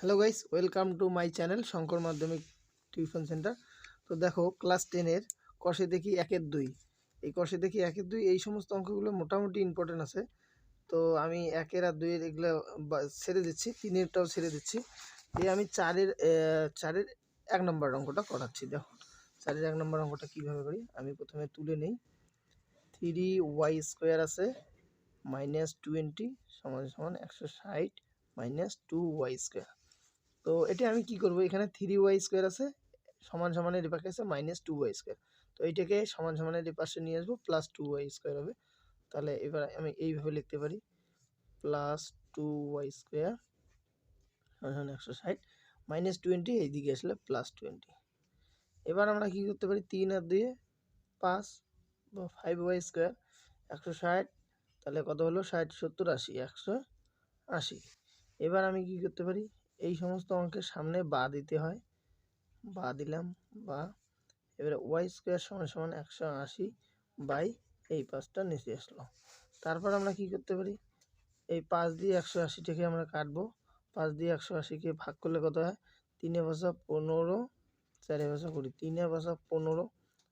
Hello guys, welcome to my channel Shankar মাধ্যমিক tuition centre. তো দেখো, ক্লাস 10-এর কষে দেখি 1-2, এই কষে দেখি 1-2 এই সমস্ত অঙ্কগুলো মোটামুটি ইম্পর্টেন্ট আছে। তো আমি 1 আর 2 এগুলো ছেড়ে দিচ্ছি, 3-এরটাও ছেড়ে দিচ্ছি, দিয়ে আমি 4-এর 1 নম্বর অঙ্কটা করাচ্ছি। দেখো 4-এর 1 নম্বর অঙ্কটা কীভাবে করি, আমি প্রথমে তুলে নিই। 3y² আছে -20 = 160 -2y²। তো এটা আমি কি করব, এখানে 3y² আছে সমান সমানের এপাশে আছে -2y²। তো এইটাকে সমান সমানের এপাশে নিয়ে আসবো, +2y² হবে। তাহলে এবার আমি এইভাবে লিখতে পারি, +2y² সমান 160 -20 এইদিকে আসলে +20। এবার আমরা কি করতে পারি, 3 আর 2 5 বা 5y², 160, তাহলে কত হলো 60 70 80 180। এবার আমি কি করতে পারি, এই সমস্ত অঙ্কের সামনে বা দিতে হয়, বা দিলাম বা। এবারে y² = 180 বাই এই 5টা নিচে আসলো। তারপর আমরা কি করতে পারি, এই 5 দিয়ে 180টাকে আমরা কাটবো। 5 দিয়ে 180কে ভাগ করলে কত হয়, 3 এ 15, 4 এ 20, 3 এ 15,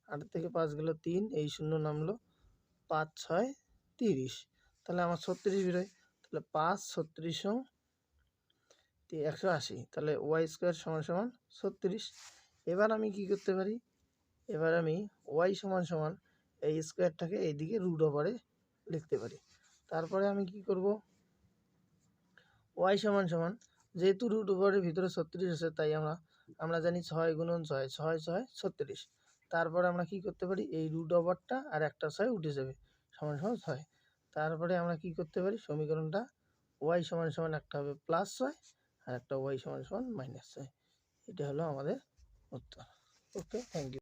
8 থেকে 5 গেল 3, এই শূন্য নামলো, 5 6 30, তাহলে আমার 36 বেরোয়। তাহলে 5 36 180, তাহলে y² = 36। এবার আমি কি করতে পারি, এবার আমি y = এই স্কোয়ারটাকে এইদিকে রুট ওভারে লিখতে পারি। তারপরে আমি কি করব, y = যেহেতু রুট ওভারের ভিতরে 36 আছে, তাই আমরা জানি 6 × 6 6 6 36। তারপরে আমরা কি করতে পারি, এই রুট ওভারটা আর একটা 6 উঠে যাবে, = 6। তারপরে আমরা কি করতে পারি, সমীকরণটা y = একটা হবে +6 আর একটা y = -6। এটা হলো আমাদের উত্তর। ওকে, থ্যাংক ইউ।